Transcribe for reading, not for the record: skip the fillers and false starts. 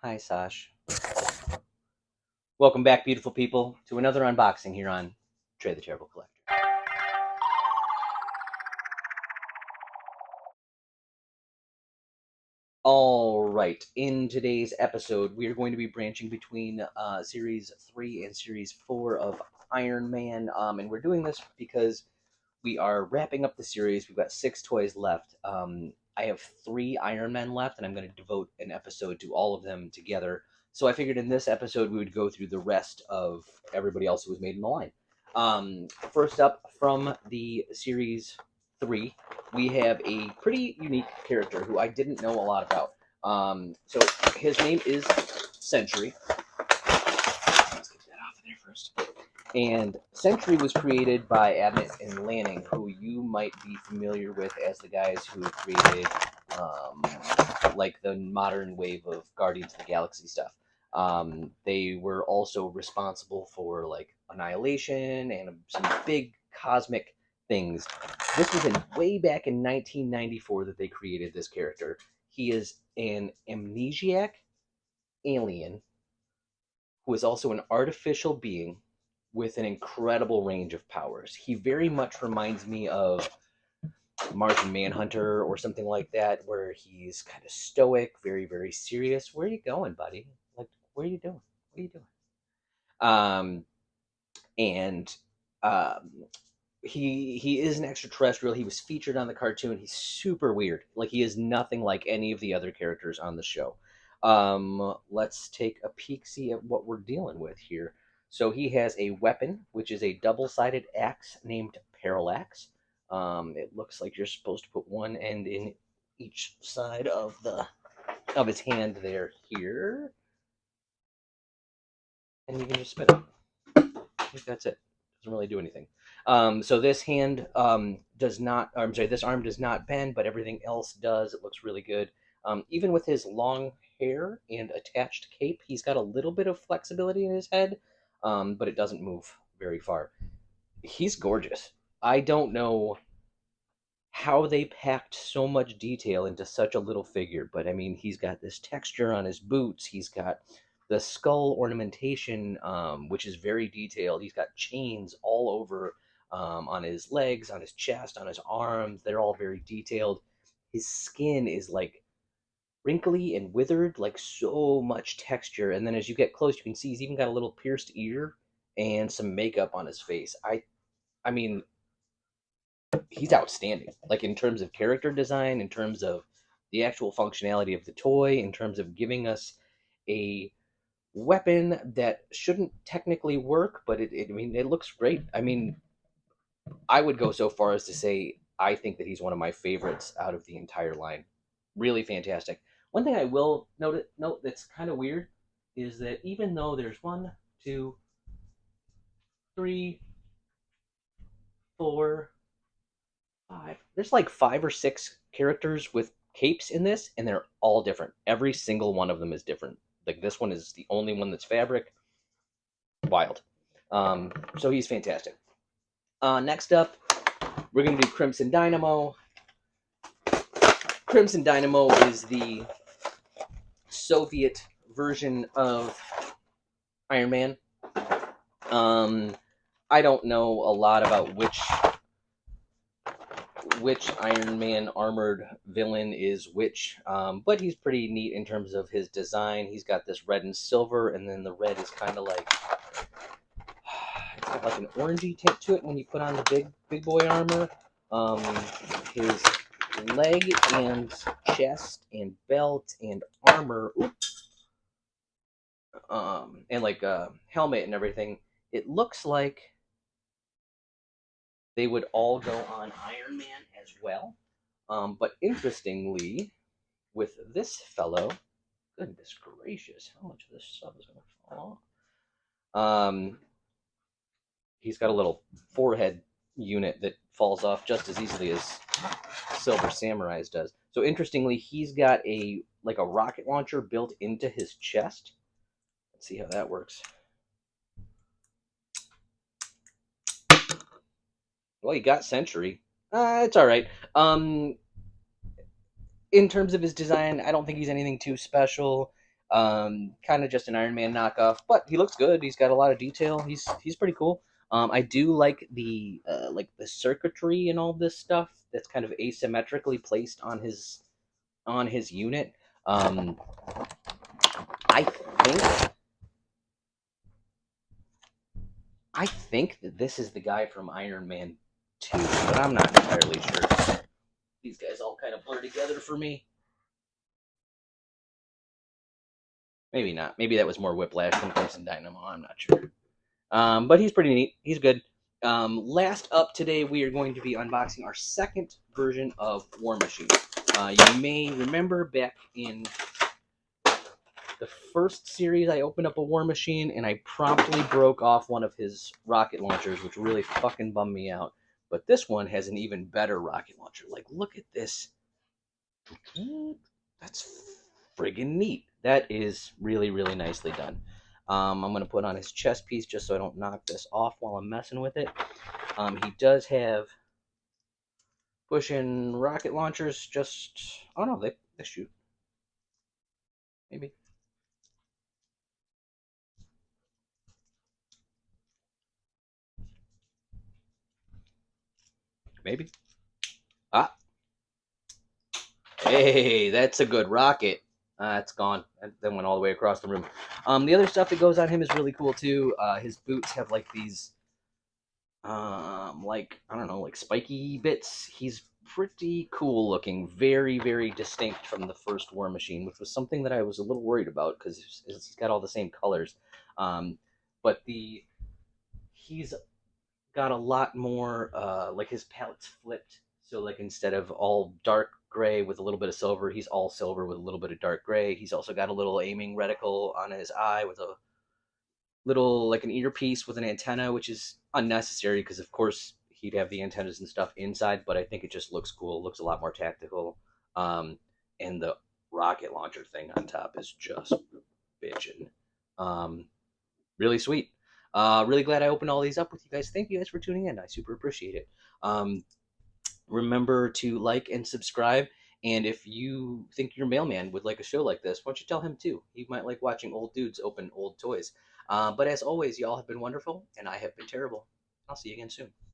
Hi, Sash. Welcome back, beautiful people, to another unboxing here on Trey the Terrible Collector. All right, in today's episode, we are going to be branching between Series 3 and Series 4 of Iron Man. And we're doing this because we are wrapping up the series. We've got 6 toys left. I have 3 Iron Men left, and I'm going to devote an episode to all of them together. So I figured in this episode we would go through the rest of everybody else who was made in the line. First up from the Series 3, we have a pretty unique character who I didn't know a lot about. So his name is Sentry. Let's get that off of there first. And Sentry was created by Abnett and Lanning, who you might be familiar with as the guys who created like the modern wave of Guardians of the Galaxy stuff. They were also responsible for like Annihilation and some big cosmic things. This was way back in 1994 that they created this character. He is an amnesiac alien who is also an artificial being with an incredible range of powers. He very much reminds me of Martian Manhunter or something like that, where he's kind of stoic, very, very serious. Where are you going, buddy? Like, what are you doing? What are you doing? And um, he is an extraterrestrial. He was featured on the cartoon. He's super weird. Like, he is nothing like any of the other characters on the show. Let's take a peek, see at what we're dealing with here. So he has a weapon, which is a double-sided axe named Parallax. It looks like you're supposed to put one end in each side of his hand there here, and you can just spin it. I think that's it. Doesn't really do anything. So this hand does not. I'm sorry, this arm does not bend, but everything else does. It looks really good. Even with his long hair and attached cape, he's got a little bit of flexibility in his head, but it doesn't move very far. He's gorgeous. I don't know how they packed so much detail into such a little figure, but I mean, he's got this texture on his boots. He's got the skull ornamentation, which is very detailed. He's got chains all over on his legs, on his chest, on his arms. They're all very detailed. His skin is like wrinkly and withered, like so much texture. And then as you get close, you can see he's even got a little pierced ear and some makeup on his face. I mean, he's outstanding. Like in terms of character design, in terms of the actual functionality of the toy, in terms of giving us a weapon that shouldn't technically work, but I mean, it looks great. I mean, I would go so far as to say I think that he's one of my favorites out of the entire line. Really fantastic. One thing I will note that's kind of weird is that even though there's one, two, three, four, five. There's like 5 or 6 characters with capes in this, and they're all different. Every single one of them is different. Like this one is the only one that's fabric. Wild. So he's fantastic. Next up, we're gonna do Crimson Dynamo. Crimson Dynamo is the Soviet version of Iron Man. I don't know a lot about which Iron Man armored villain is which, but he's pretty neat in terms of his design. He's got this red and silver, and then the red is kind of like it's got like an orangey tint to it when you put on the big boy armor. His leg and chest and belt and armor, and like helmet and everything. It looks like they would all go on Iron Man as well. But interestingly, with this fellow, goodness gracious, how much of this stuff is going to fall off? He's got a little forehead unit that falls off just as easily as Silver Samurai's does. So interestingly, he's got a rocket launcher built into his chest. Let's see how that works. Well, he got Sentry. It's all right. In terms of his design, I don't think he's anything too special. Kind of just an Iron Man knockoff, but he looks good. He's got a lot of detail. He's pretty cool. I do like the circuitry and all this stuff that's kind of asymmetrically placed on his unit. Um, I think I think that this is the guy from Iron Man 2, but I'm not entirely sure. These guys all kind of blur together for me. Maybe not. Maybe that was more Whiplash than Crimson Dynamo. I'm not sure. But he's pretty neat. He's good. Last up today, we are going to be unboxing our second version of War Machine. You may remember back in the first series, I opened up a War Machine and I promptly broke off one of his rocket launchers, which really fucking bummed me out. But this one has an even better rocket launcher. Like, look at this. That's friggin' neat. That is really, really nicely done. I'm going to put on his chest piece just so I don't knock this off while I'm messing with it. He does have push-in rocket launchers. Just, oh no, they shoot. Maybe. Maybe. Ah, hey, that's a good rocket. It's gone. That went all the way across the room. The other stuff that goes on him is really cool too. His boots have like these, like I don't know, like spiky bits. He's pretty cool looking. Very, very distinct from the first War Machine, which was something that I was a little worried about because he's got all the same colors. But he's got a lot more like his palette's flipped, so like instead of all dark gray with a little bit of silver, he's all silver with a little bit of dark gray. He's also got a little aiming reticle on his eye with a little like an earpiece with an antenna, which is unnecessary because of course he'd have the antennas and stuff inside, but I think it just looks cool. It looks a lot more tactical. And the rocket launcher thing on top is just bitchin'. Um, really sweet. Really glad I opened all these up with you guys. Thank you guys for tuning in. I super appreciate it. Remember to like and subscribe. And if you think your mailman would like a show like this, why don't you tell him too? He might like watching old dudes open old toys. But as always, y'all have been wonderful, and I have been terrible. I'll see you again soon.